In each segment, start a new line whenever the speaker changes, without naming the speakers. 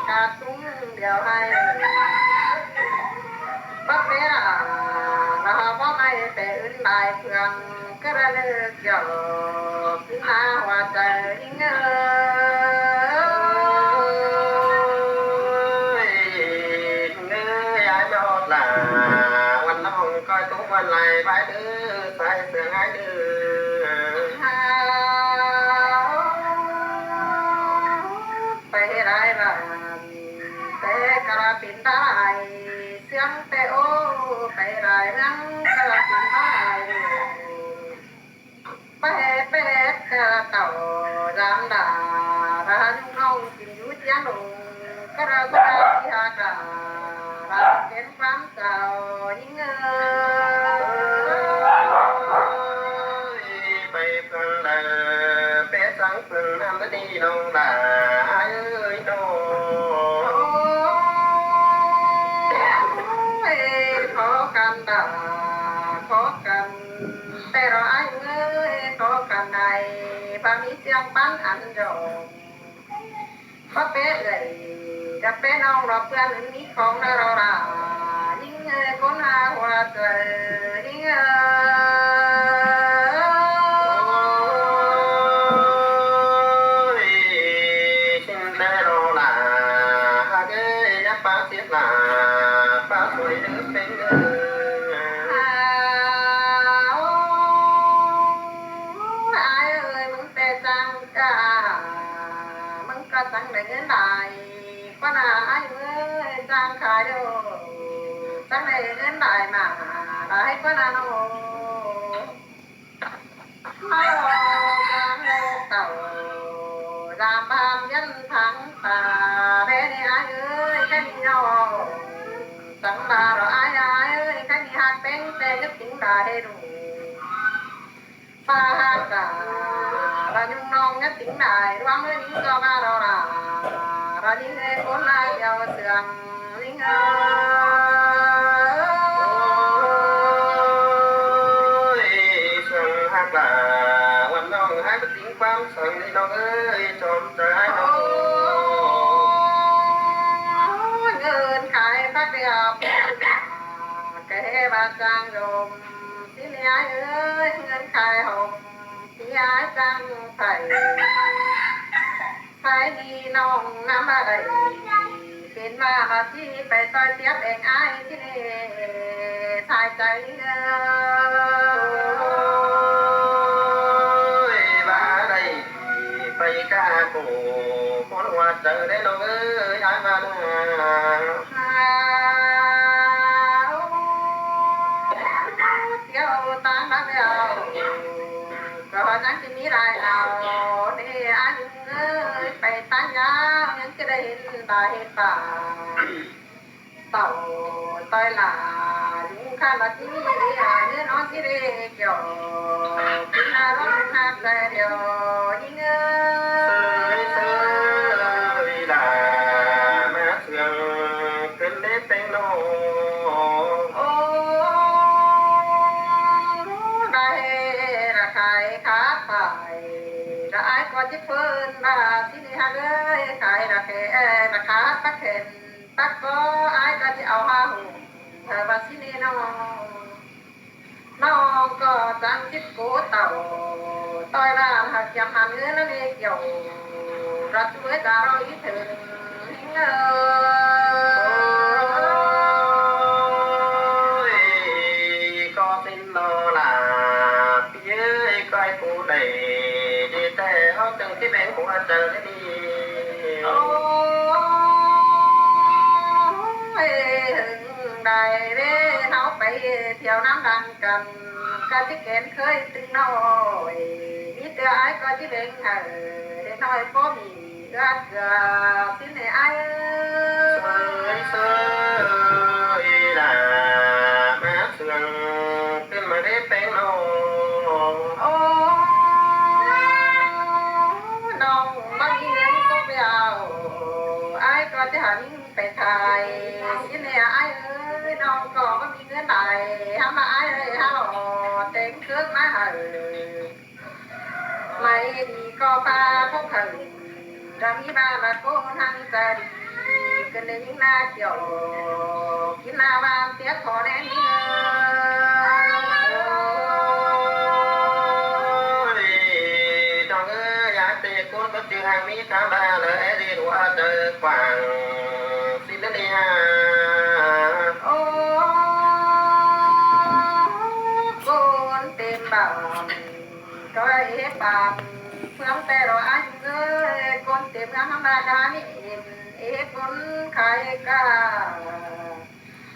กาตุ้งเดียวให้บักเบี้ยเราบ่ไม่แต่อื่นใดเพื่อนก็ระลึกหยอกขึ้นมาว่าใจเงยเงยai cho làวันน้องก้อยตุ้งวันไหลไปดื้อใส่เสื้อง่ายดื้อไปได้บ้านแต่กระปินได้เสียงแต่โอ้ไปได้นั่งกระปินได้ไปเป็ดกระเต่าดำดาร้านน้องกินยุ่ยยังลงกระสุดที่หาการ้านเก็บความเจ้ายิ่งเงยไปเพิ่งเลยเป็ดสังเพิ่งน้ำดีน้องดาเอ้ยน้องขอกันดาขอกันแต่เราไอ้เงยขอกันในพามีเสียงปั้นอันโยงพระเป๊ะเลยจะเป็นน้องเราเพื่อนนี้ของเรารายิ่งเงยคนหาหัวใจยิ่งเงยชิมแต่เราละหากเอ้ยยับปากเสียหน้าปากสวยเดือเป็นเดือตั้งแต่เงินได้ก็น่าไอ้เมื่อจ้างขายเดียวตั้งแต่เงินได้มาได้ก็น่าโน้ฮัลโหลการโลกเต่ารามบามยันทั้งตาเรนี่ไอ้เอ้ยแค่นี้เนาะสังบาเราไอ้เอ้ยแค่นี้หักเป็นแต่นึกถึงได้ดูฟ้าหักตาเรายุ่งน้องnhất tính đại đoán với những cho ba đó là ra đi nghe cuốn lai giàu sườn linh ơi sườn hát là quan đông hai bất tính quan sườn đi đâu ơi trộm trời hai đâu ngân khai phát đẹp kể ba trang dùm xin ai ơi ngân khai hồngที่ย้ายจังไผ่ขายดีน้องน้ำอะไรเป็นมาที่ไปต่อยเสียบเองไอ้ที่นี่ทายใจเงยบ้าได้ไปกาโกคนว่าเจอได้น้องเอ้ยย้ายมาเที่ยวตามบ้านเราก็นั่งที่มีรายเอาเนี่ยอันเอ้ยไปตั้งยาวยังจะได้เห็นตาเห็นป่าเต่าต้อยหลาลุงข้าละที่เนื้อน้องที่เรียกเกี่ยวกินอาร้องหักใจเดียวยิ่งเอ้ยเสือลาแม่เสือขึ้นเล็บเป็นโนก็จะเพิ่นมาที่นี่ฮะเลยขายราคาราคาตักเข็นตักก็ไอ้ก็จะเอาห้าหูเธอว่าที่นี่น้องก็จังคิดโกเต่าต้อยร้านหักยำหันเงินนั่นเองเกี่ยวรักช่วยดาวเราอีถึงเงยก็สิ้นโลละพี่เอ้ยก้อยกูได้แต่เขาตึงที่แบงหัวเจอได้ดีโอ้ยได้เว้เขาไปเที่ยวน้ำดังกันก็ที่เกณฑ์เคยตึงน้อยนี่เตือไอ้ก็ที่แบงเด็กน้อยก็มีรักสิ้นในไอ้เสยล่ะแม่เสื่อมขึ้นมาได้เป็นน้องก็จะหันไปไทยที่เนี่ยไอ้เอ้ยน้องก็ไม่มีเงินไหนทำมาไอ้เลยฮัลโหลเต็มเครื่องมาไม่ดีก็พาพวกเธอจะมีบ้านละโกนั่งจะดี cần để những na kiểu kín na vam tiếc khó nén
trong giá tê cốt có chữ hàng mỹ cá ba lễ đi đùa trời quảng xin đến đi ha
con tìm bảo cho hết bàn phương tê rồi anh ơi con tìm ngắm ba đá niệm hết con khai ca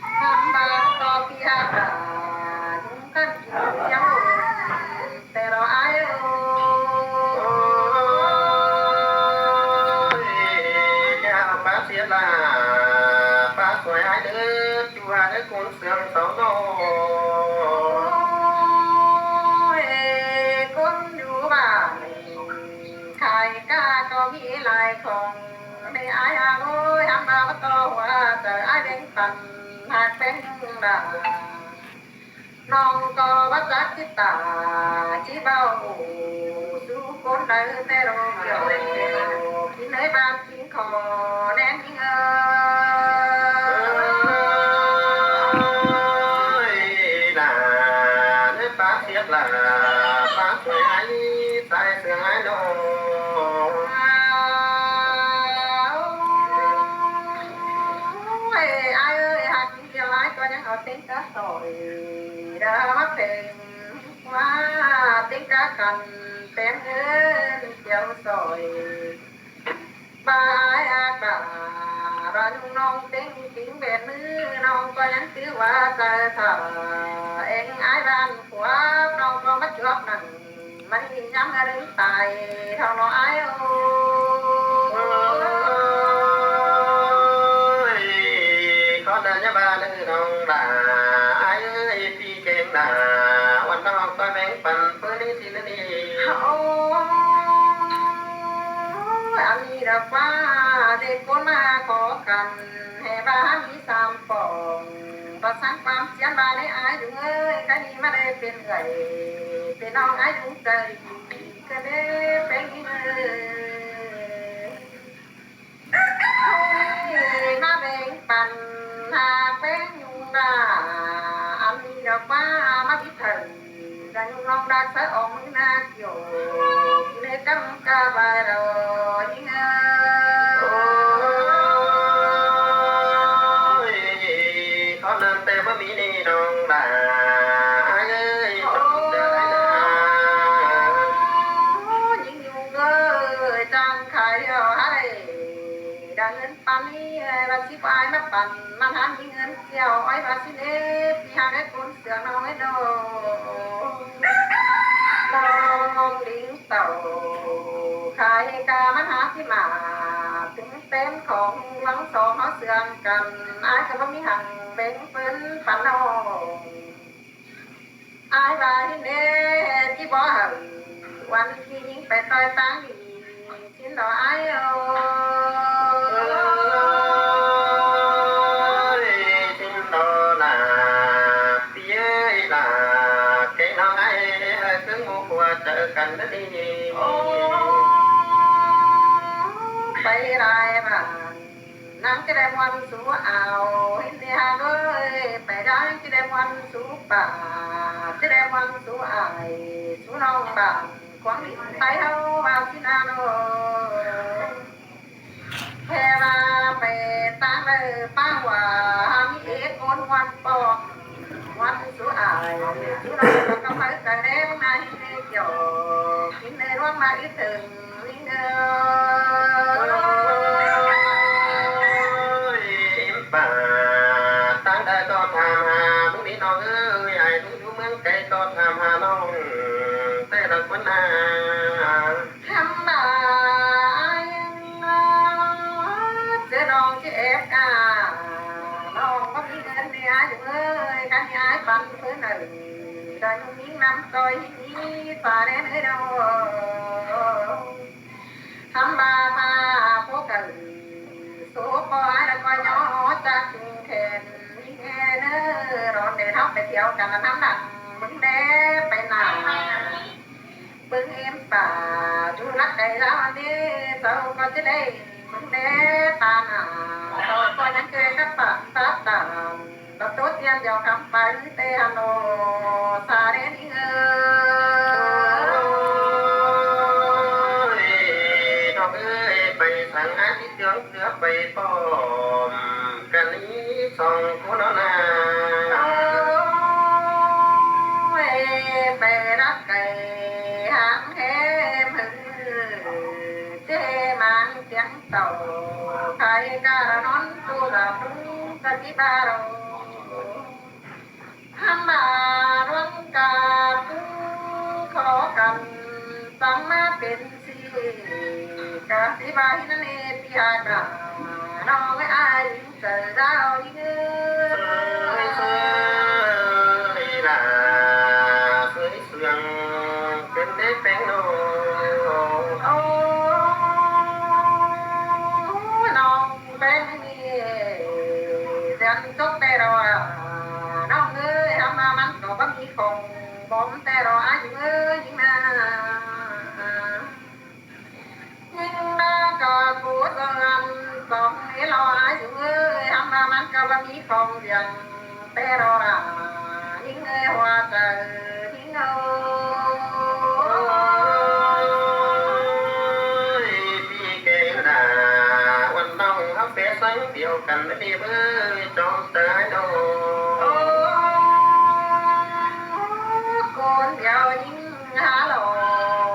hamba to kia cả những căn chẳng tê rồi ai
bác sĩ là bác tuổi hai đứa chú hai đứa con sướng sống đâu
con đủ bà khai ca cho nghĩ lại không để ai ơi ham ba bắt to hoa trời ai đến tận hạt bên đà non có bắt giác chít tà chỉ bao su con đời tê rô kiểu khi nơi ban chính khó đen những
là nước bác sĩ là bác tuổi hai tại sướng ai đâu
ai ơi hạt những kiểu ai có những họ tính cá sỏi đã mắc tiền quá tính cá cần tem hơn kiểu sỏi ba ai bà ra nhung non tính tiếng về nữ non có những thứ quá trời thở em ai ran quá non có mất góp nặng mấy nhắm ra đứng tài thằng nó ai
có đời nhá ba nữ đồng là ai ơi phi kén làวันนอกก็แบ่งปันเพื่อนี้สิละนี่
anh đi đã qua để con mà có cần hè ba mi sam phòng và sáng quam chén ba đấy ai đúng ơi cái đi mà đây bên gầy bên non ai đúng trời cái đấy bên mà bên bàn hà bên nhung ra anh đi đã qua mà biết thần ra nhung non đã sẽ ôm na kiểu để cắm ca bài rồi
con nên tê với mỹ đi đồng bà ai ơi
những nhung ơi trang khai điều hay đang lên pan đi và chỉ có ai mắc pan mà hắn những ngân kêu ấy và xin hết thì hàng cái cuốn sướng nó mới đồ non điên tàu khai ca mắt hátที่มาถึงเต็มของหลังสองเขาเสื่อมกันอายก็บ่มีหังเบ่งเปิ้นปันน้องอายว่าที่เน่ที่บ่หังวันที่ยิงไปต่อยตั้งดีชิ้นดอกอาย
xin đó là phía là cái nó ấy cứ mua qua chợ cần nó đi
ไปรายบ้านนางจะได้มวันสู่เอาเห็นที่หาเลยไปได้จะได้มวันสู่ป่าจะได้มวันสู่อายสู่น้องบ้านขวางลิ้นไปเฮาว่าสินาโนแค่ว่าไปตามเลยป้าว่ามีเอกคนวันปอกวันสู่อายสู่น้องก็ไปกันเด้มนายเกี่ยวกินในร่วงมาอีถึงนี่เด้อ
bà tăng đại con tham hà lúc đi nó ơi ai lúc chú mướn cây con tham hà nó tê đặc vấn hà
thăm bà ai sẽ đón chứ ép à nó có biết đến đi ai cũng ơi cái ai bắn với này rồi những năm tôi đi và đến ở đâu thăm bà mà phố cần số có ai là coi nhỏ chắc khen nghe nữa rồi để thóc để theo cả là năm đặt bưng đế phải nào bưng em bà chú lắc đầy ra đi sao có chứ đây bưng đế ta nào ไปเตะฮันโนซาเรนิเอ
น้องเอ้ยไปสั่งอาทิตย์เดือนเสือไปป้อมกันนี้สองคนนา
ไปรักไก่หางแหมหึงเจมันเสียงเต่าใครการนอนตัวละรุงกะทิบาเราห้ามมาร้องกาตุขอกันสังมาเป็นสีกะทิบาหินเลปิหากาน้องไอ้ยิงเจอดาวยิง
เป็นเด็กแป้งโน
โอ้น้องเป็นนี่เดือนจบแต่รอน้องเอ้ยทำมามันก็บ่มีคงบ่มแต่รออายุเอ้ยยิงนายิงนาก็กูเตือนต้องให้รออายุเอ้ยทำมามันก็บ่มีคงเดือนแต่รอยิงเอ้ยหัวใจยิงเอ้
เดียวกันไม่มีเบอร์จอมตายโด
คนเดียวยิ่งหาหลอ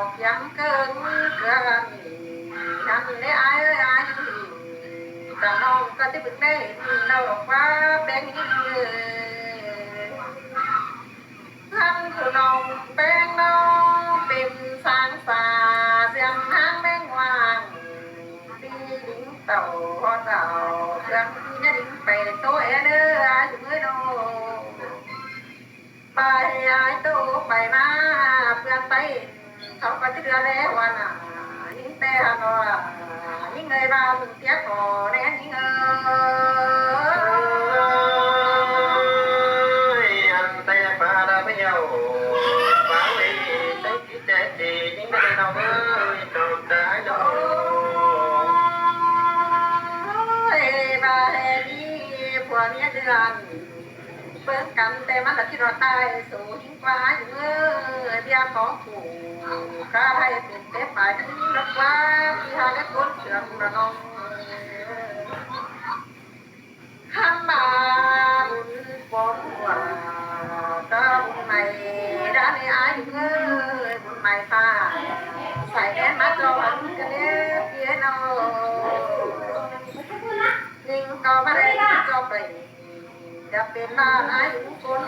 กยังเกินเกินนั่นได้อายเอ้ยอายแต่น้องก็จะเป็นได้เราบอกว่าเป็นท่านคือน้องเป็นน้องเป็นสางสาเสียงทางแมงวางปีดิ้งเต่าเต่าเครื่องเนี่ยดิ้งไปตัวเอเด้ออายุเมื่อโนไปไอ้ตัวไปมาเพื่อนไปเขาก็จะเดือดแล้ววันน่ะยิ่งแต่ฮันว่ายิ่งเงยบ้ามึงเตี้ยก่อแน่ยิ่ง
อันแต่ปลาดาไปเยาปลาไว้ตั้งคิดแต่จียิ่งไม่ได้เราเอ้ยจอมตายโด
บ้าเฮดีผัวเมียเดือนเบิ่งกันแต่มันละที่เราตายสู่ยิ่งกว่าอยู่เดียของผู้ข้าให้เป็นเต็มไปทั้งรักว่าที่หาได้พ้นเสื่อมระนองห้ามมาบุญปองว่าก็บุญใหม่ด้านในอายุบุญใหม่ฟ้าใส่แอนมัดเราอันกันเนี้ยเพียโนยิงก็ไม่ได้จบไปจะเป็นบ้านอายุคน